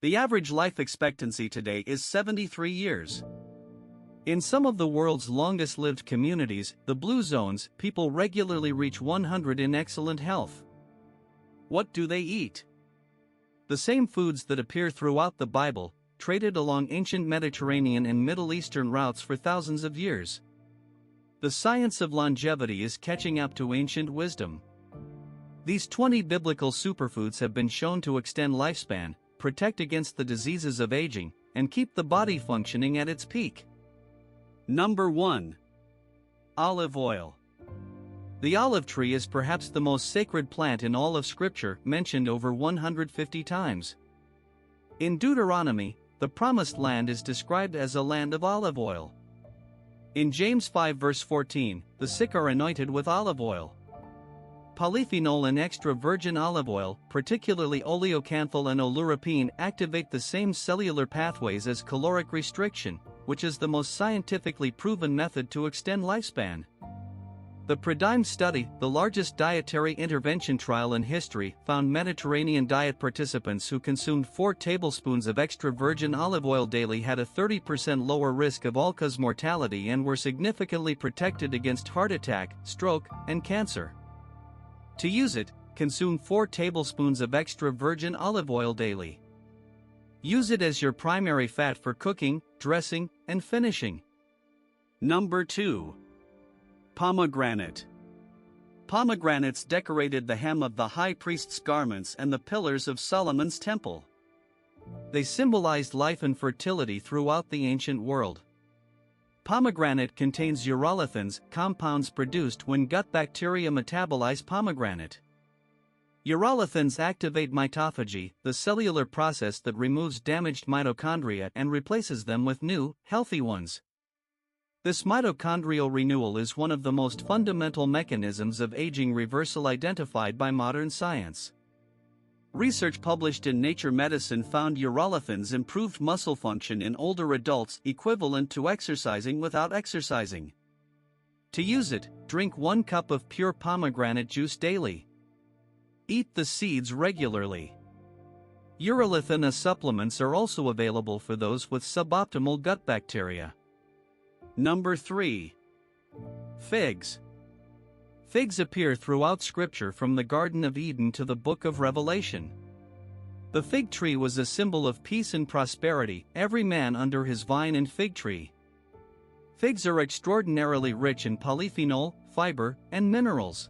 The average life expectancy today is 73 years. In some of the world's longest-lived communities, the blue zones, people regularly reach 100 in excellent health. What do they eat? The same foods that appear throughout the Bible, traded along ancient Mediterranean and Middle Eastern routes for thousands of years. The science of longevity is catching up to ancient wisdom. These 20 biblical superfoods have been shown to extend lifespan, protect against the diseases of aging, and keep the body functioning at its peak. Number 1. Olive oil. The olive tree is perhaps the most sacred plant in all of Scripture, mentioned over 150 times. In Deuteronomy, the Promised Land is described as a land of olive oil. In James 5 verse 14, the sick are anointed with olive oil. Polyphenol and extra virgin olive oil, particularly oleocanthal and oleuropein, activate the same cellular pathways as caloric restriction, which is the most scientifically proven method to extend lifespan. The PREDIME study, the largest dietary intervention trial in history, found Mediterranean diet participants who consumed 4 tablespoons of extra virgin olive oil daily had a 30% lower risk of all-cause mortality and were significantly protected against heart attack, stroke, and cancer. To use it, consume 4 tablespoons of extra virgin olive oil daily. Use it as your primary fat for cooking, dressing, and finishing. Number 2. Pomegranate. Pomegranates decorated the hem of the high priest's garments and the pillars of Solomon's temple. They symbolized life and fertility throughout the ancient world. Pomegranate contains urolithins, compounds produced when gut bacteria metabolize pomegranate. Urolithins activate mitophagy, the cellular process that removes damaged mitochondria and replaces them with new, healthy ones. This mitochondrial renewal is one of the most fundamental mechanisms of aging reversal identified by modern science. Research published in Nature Medicine found urolithins improved muscle function in older adults, equivalent to exercising without exercising. To use it, drink 1 cup of pure pomegranate juice daily. Eat the seeds regularly. Urolithin supplements are also available for those with suboptimal gut bacteria. Number 3. Figs. Figs appear throughout Scripture from the Garden of Eden to the Book of Revelation. The fig tree was a symbol of peace and prosperity, every man under his vine and fig tree. Figs are extraordinarily rich in polyphenol, fiber, and minerals.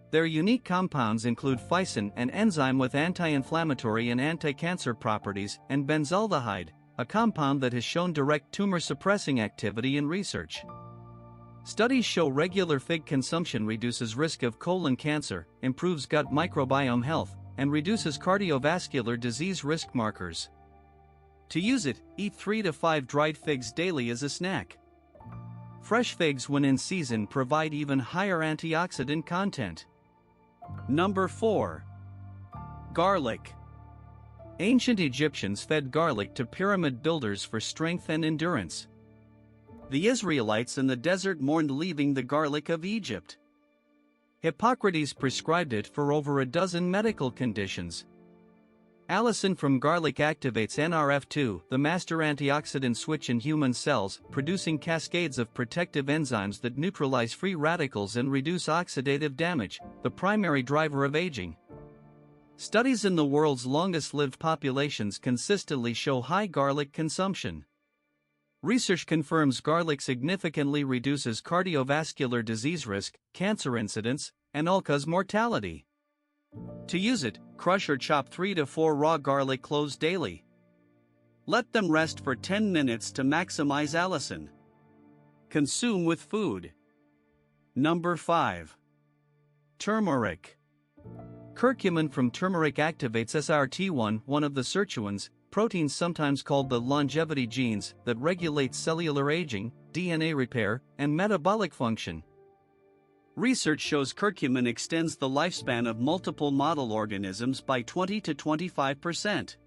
Their unique compounds include phycin, an enzyme with anti-inflammatory and anti-cancer properties, and benzaldehyde, a compound that has shown direct tumor-suppressing activity in research. Studies show regular fig consumption reduces risk of colon cancer, improves gut microbiome health, and reduces cardiovascular disease risk markers. To use it, eat 3 to 5 dried figs daily as a snack. Fresh figs when in season provide even higher antioxidant content. Number 4. Garlic. Ancient Egyptians fed garlic to pyramid builders for strength and endurance. The Israelites in the desert mourned leaving the garlic of Egypt. Hippocrates prescribed it for over a dozen medical conditions. Allicin from garlic activates NRF2, the master antioxidant switch in human cells, producing cascades of protective enzymes that neutralize free radicals and reduce oxidative damage, the primary driver of aging. Studies in the world's longest-lived populations consistently show high garlic consumption. Research confirms garlic significantly reduces cardiovascular disease risk, cancer incidence, and all-cause mortality. To use it, crush or chop 3 to 4 raw garlic cloves daily. Let them rest for 10 minutes to maximize allicin. Consume with food. Number 5. Turmeric. Curcumin from turmeric activates SRT1, one of the sirtuins, proteins sometimes called the longevity genes, that regulate cellular aging, DNA repair, and metabolic function. Research shows curcumin extends the lifespan of multiple model organisms by 20 to 25%.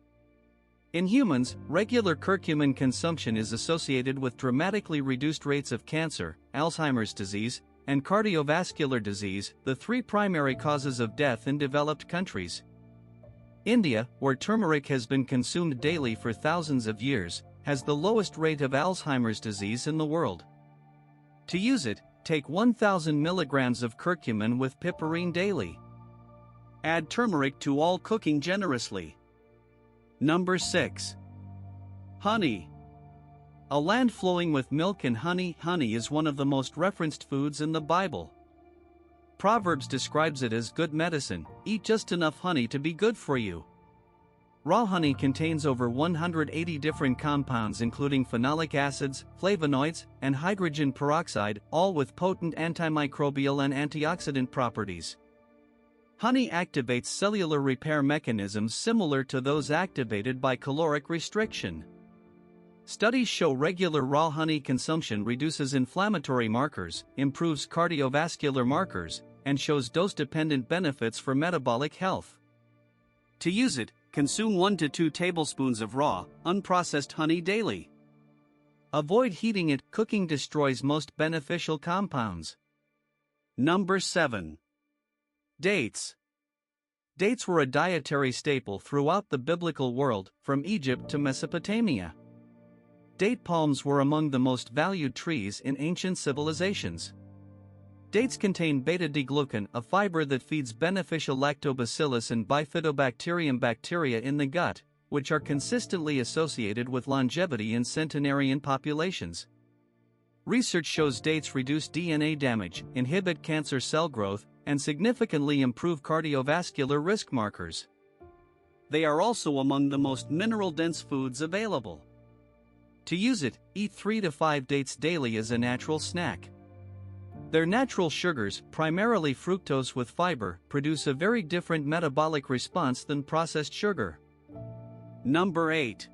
In humans, regular curcumin consumption is associated with dramatically reduced rates of cancer, Alzheimer's disease, and cardiovascular disease, the 3 primary causes of death in developed countries. India, where turmeric has been consumed daily for thousands of years, has the lowest rate of Alzheimer's disease in the world. To use it, take 1,000 milligrams of curcumin with piperine daily. Add turmeric to all cooking generously. Number 6. Honey. A land flowing with milk and honey. Honey is one of the most referenced foods in the Bible. Proverbs describes it as good medicine. Eat just enough honey to be good for you. Raw honey contains over 180 different compounds including phenolic acids, flavonoids, and hydrogen peroxide, all with potent antimicrobial and antioxidant properties. Honey activates cellular repair mechanisms similar to those activated by caloric restriction. Studies show regular raw honey consumption reduces inflammatory markers, improves cardiovascular markers, and shows dose-dependent benefits for metabolic health. To use it, consume 1 to 2 tablespoons of raw, unprocessed honey daily. Avoid heating it. Cooking destroys most beneficial compounds. Number 7. Dates. Dates were a dietary staple throughout the biblical world, from Egypt to Mesopotamia. Date palms were among the most valued trees in ancient civilizations. Dates contain beta-glucan, a fiber that feeds beneficial lactobacillus and bifidobacterium bacteria in the gut, which are consistently associated with longevity in centenarian populations. Research shows dates reduce DNA damage, inhibit cancer cell growth, and significantly improve cardiovascular risk markers. They are also among the most mineral-dense foods available. To use it, eat 3 to 5 dates daily as a natural snack. Their natural sugars, primarily fructose with fiber, produce a very different metabolic response than processed sugar. Number 8.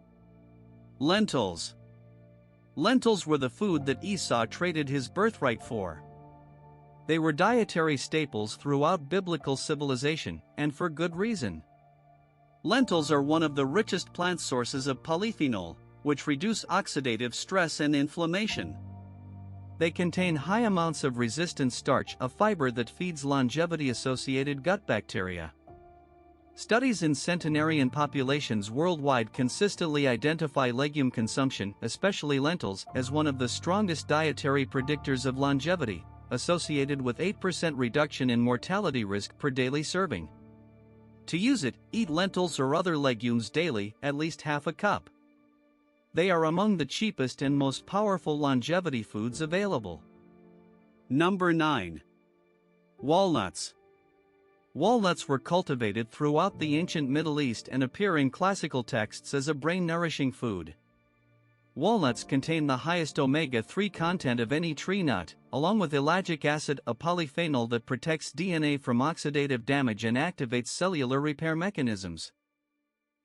Lentils. Lentils were the food that Esau traded his birthright for. They were dietary staples throughout biblical civilization, and for good reason. Lentils are one of the richest plant sources of polyphenol, which reduce oxidative stress and inflammation. They contain high amounts of resistant starch, a fiber that feeds longevity-associated gut bacteria. Studies in centenarian populations worldwide consistently identify legume consumption, especially lentils, as one of the strongest dietary predictors of longevity, associated with 8% reduction in mortality risk per daily serving. To use it, eat lentils or other legumes daily, at least half a cup. They are among the cheapest and most powerful longevity foods available. Number 9. Walnuts. Walnuts were cultivated throughout the ancient Middle East and appear in classical texts as a brain-nourishing food. Walnuts contain the highest omega-3 content of any tree nut, along with ellagic acid, a polyphenol that protects DNA from oxidative damage and activates cellular repair mechanisms.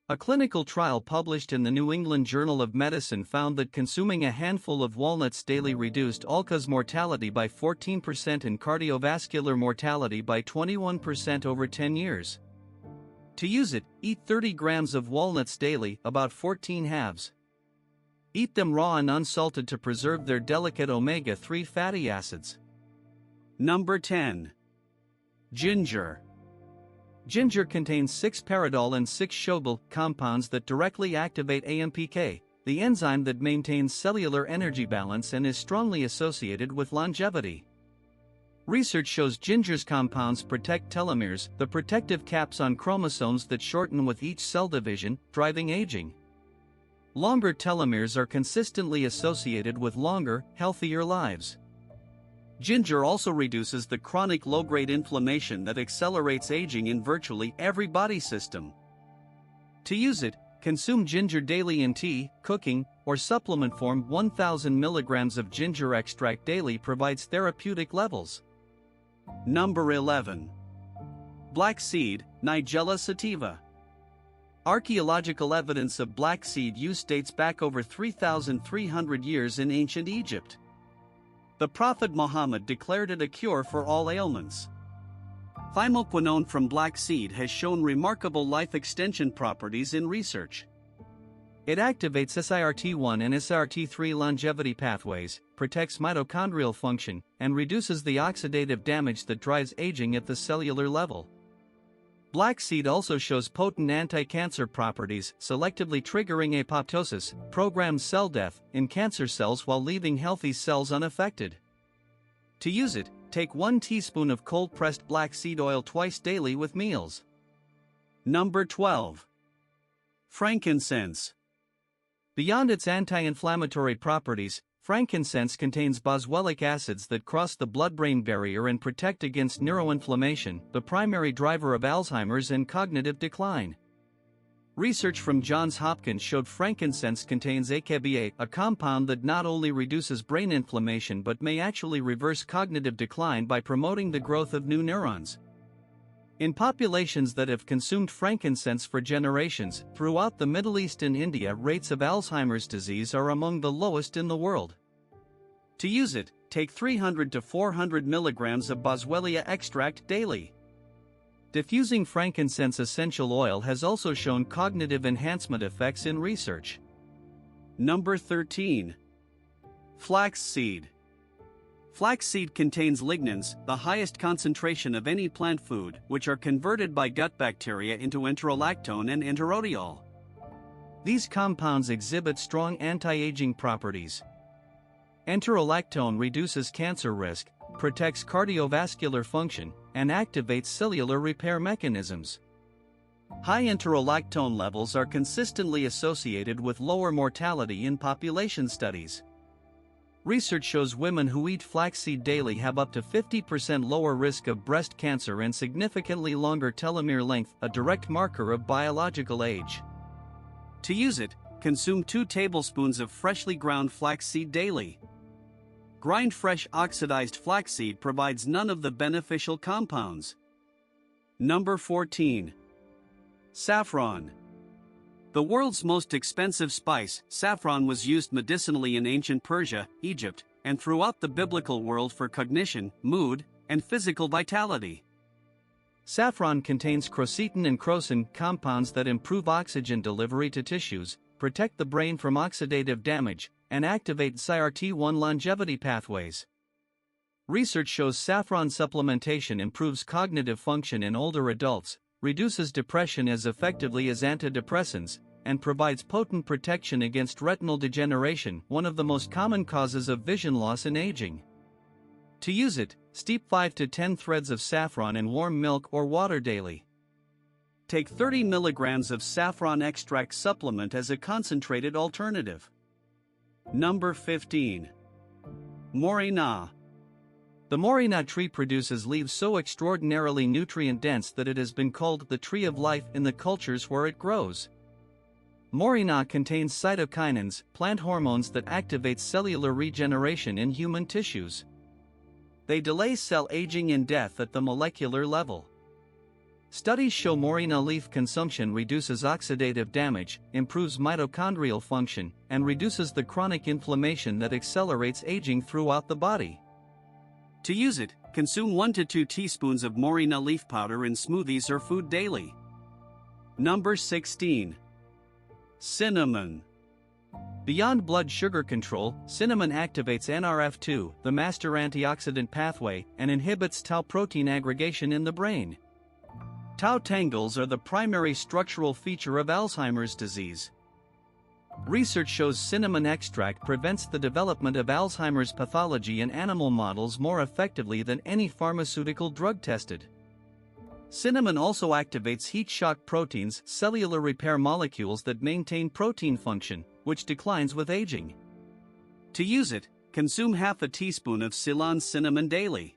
A clinical trial published in the New England Journal of Medicine found that consuming a handful of walnuts daily reduced all-cause mortality by 14% and cardiovascular mortality by 21% over 10 years. To use it, eat 30 grams of walnuts daily, about 14 halves. Eat them raw and unsalted to preserve their delicate omega-3 fatty acids. Number 10. Ginger. Ginger contains 6-paradol and 6-shobal compounds that directly activate AMPK, the enzyme that maintains cellular energy balance and is strongly associated with longevity. Research shows ginger's compounds protect telomeres, the protective caps on chromosomes that shorten with each cell division, driving aging. Longer telomeres are consistently associated with longer, healthier lives. Ginger also reduces the chronic low-grade inflammation that accelerates aging in virtually every body system. To use it, consume ginger daily in tea, cooking, or supplement form. 1,000 milligrams of ginger extract daily provides therapeutic levels. Number 11. Black seed, Nigella sativa. Archaeological evidence of black seed use dates back over 3,300 years in ancient Egypt. The Prophet Muhammad declared it a cure for all ailments. Thymoquinone from black seed has shown remarkable life extension properties in research. It activates SIRT1 and SIRT3 longevity pathways, protects mitochondrial function, and reduces the oxidative damage that drives aging at the cellular level. Black seed also shows potent anti-cancer properties, selectively triggering apoptosis, programs cell death, in cancer cells while leaving healthy cells unaffected. To use it, take 1 teaspoon of cold-pressed black seed oil twice daily with meals. Number 12. Frankincense. Beyond its anti-inflammatory properties, frankincense contains boswellic acids that cross the blood-brain barrier and protect against neuroinflammation, the primary driver of Alzheimer's and cognitive decline. Research from Johns Hopkins showed frankincense contains AKBA, a compound that not only reduces brain inflammation but may actually reverse cognitive decline by promoting the growth of new neurons. In populations that have consumed frankincense for generations, throughout the Middle East and India, rates of Alzheimer's disease are among the lowest in the world. To use it, take 300 to 400 milligrams of boswellia extract daily. Diffusing frankincense essential oil has also shown cognitive enhancement effects in research. Number 13. Flaxseed. Flaxseed contains lignans, the highest concentration of any plant food, which are converted by gut bacteria into enterolactone and enterodiol. These compounds exhibit strong anti-aging properties. Enterolactone reduces cancer risk, protects cardiovascular function, and activates cellular repair mechanisms. High enterolactone levels are consistently associated with lower mortality in population studies. Research shows women who eat flaxseed daily have up to 50% lower risk of breast cancer and significantly longer telomere length, a direct marker of biological age. To use it, consume 2 tablespoons of freshly ground flaxseed daily. Grind fresh oxidized flaxseed provides none of the beneficial compounds. Number 14. Saffron. The world's most expensive spice, saffron was used medicinally in ancient Persia, Egypt, and throughout the biblical world for cognition, mood, and physical vitality. Saffron contains quercetin and crocin, compounds that improve oxygen delivery to tissues, protect the brain from oxidative damage, and activate SIRT1 longevity pathways. Research shows saffron supplementation improves cognitive function in older adults, reduces depression as effectively as antidepressants, and provides potent protection against retinal degeneration, one of the most common causes of vision loss in aging. To use it, steep 5 to 10 threads of saffron in warm milk or water daily. Take 30 milligrams of saffron extract supplement as a concentrated alternative. Number 15. Moringa. The Moringa tree produces leaves so extraordinarily nutrient-dense that it has been called the tree of life in the cultures where it grows. Moringa contains cytokinins, plant hormones that activate cellular regeneration in human tissues. They delay cell aging and death at the molecular level. Studies show Moringa leaf consumption reduces oxidative damage, improves mitochondrial function, and reduces the chronic inflammation that accelerates aging throughout the body. To use it, consume 1 to 2 teaspoons of Moringa leaf powder in smoothies or food daily. Number 16. Cinnamon. Beyond blood sugar control, cinnamon activates NRF2, the master antioxidant pathway, and inhibits tau protein aggregation in the brain. Tau tangles are the primary structural feature of Alzheimer's disease. Research shows cinnamon extract prevents the development of Alzheimer's pathology in animal models more effectively than any pharmaceutical drug tested. Cinnamon also activates heat shock proteins, cellular repair molecules that maintain protein function, which declines with aging. To use it, consume half a teaspoon of Ceylon cinnamon daily.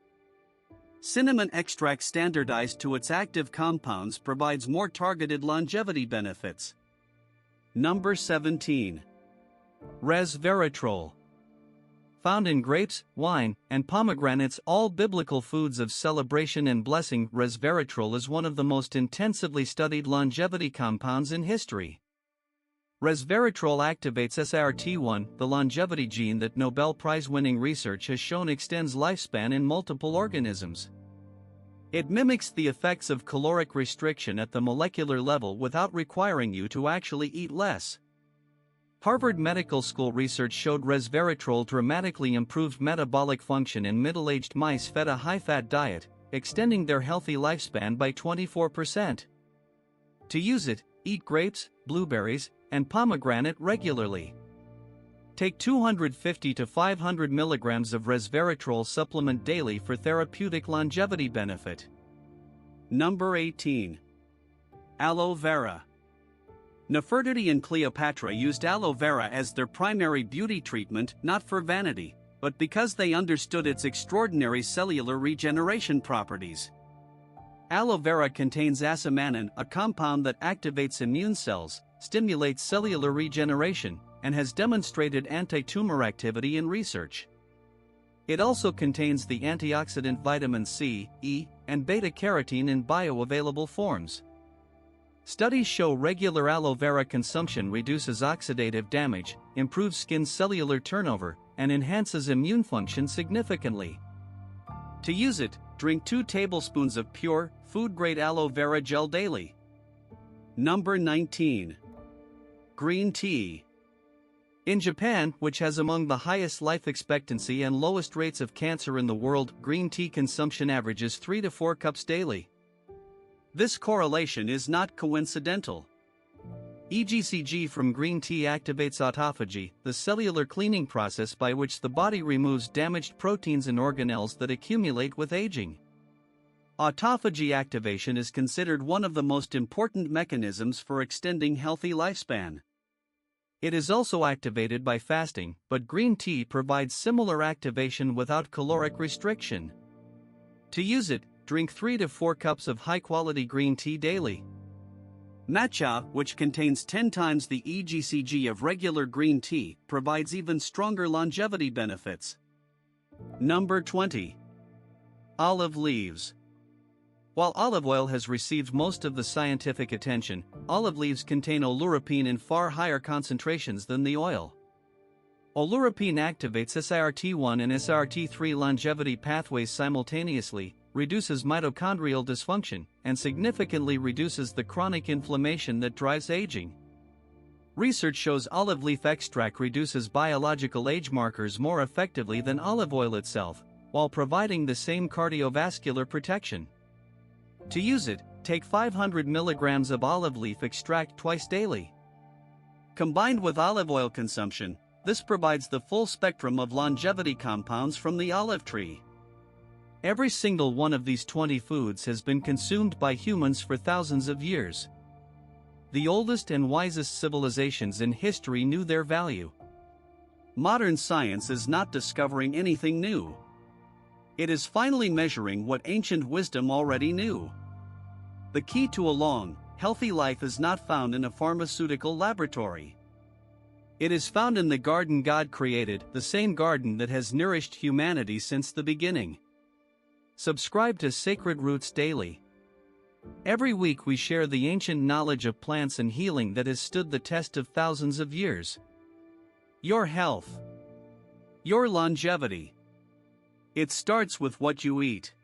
Cinnamon extract standardized to its active compounds provides more targeted longevity benefits. Number 17. Resveratrol. Found in grapes, wine, and pomegranates, all biblical foods of celebration and blessing, resveratrol is one of the most intensively studied longevity compounds in history. Resveratrol activates SIRT1, the longevity gene that Nobel Prize-winning research has shown extends lifespan in multiple organisms. It mimics the effects of caloric restriction at the molecular level without requiring you to actually eat less. Harvard Medical School research showed resveratrol dramatically improved metabolic function in middle-aged mice fed a high-fat diet, extending their healthy lifespan by 24%. To use it, eat grapes, blueberries, and pomegranate regularly. Take 250 to 500 milligrams of resveratrol supplement daily for therapeutic longevity benefit. Number 18. Aloe Vera. Nefertiti and Cleopatra used aloe vera as their primary beauty treatment, not for vanity, but because they understood its extraordinary cellular regeneration properties. Aloe vera contains asamanin, a compound that activates immune cells, stimulates cellular regeneration, and has demonstrated anti-tumor activity in research. It also contains the antioxidant vitamin C, E, and beta-carotene in bioavailable forms. Studies show regular aloe vera consumption reduces oxidative damage, improves skin cellular turnover, and enhances immune function significantly. To use it, drink 2 tablespoons of pure, food-grade aloe vera gel daily. Number 19. Green tea. In Japan, which has among the highest life expectancy and lowest rates of cancer in the world, green tea consumption averages 3 to 4 cups daily. This correlation is not coincidental. EGCG from green tea activates autophagy, the cellular cleaning process by which the body removes damaged proteins and organelles that accumulate with aging. Autophagy activation is considered one of the most important mechanisms for extending healthy lifespan. It is also activated by fasting, but green tea provides similar activation without caloric restriction. To use it, drink 3 to 4 cups of high-quality green tea daily. Matcha, which contains 10 times the EGCG of regular green tea, provides even stronger longevity benefits. Number 20. Olive leaves. While olive oil has received most of the scientific attention, olive leaves contain oleuropein in far higher concentrations than the oil. Oleuropein activates SIRT1 and SIRT3 longevity pathways simultaneously, reduces mitochondrial dysfunction, and significantly reduces the chronic inflammation that drives aging. Research shows olive leaf extract reduces biological age markers more effectively than olive oil itself, while providing the same cardiovascular protection. To use it, take 500 milligrams of olive leaf extract twice daily. Combined with olive oil consumption, this provides the full spectrum of longevity compounds from the olive tree. Every single one of these 20 foods has been consumed by humans for thousands of years. The oldest and wisest civilizations in history knew their value. Modern science is not discovering anything new. It is finally measuring what ancient wisdom already knew. The key to a long, healthy life is not found in a pharmaceutical laboratory. It is found in the garden God created, the same garden that has nourished humanity since the beginning. Subscribe to Sacred Roots Daily. Every week we share the ancient knowledge of plants and healing that has stood the test of thousands of years. Your health. Your longevity. It starts with what you eat.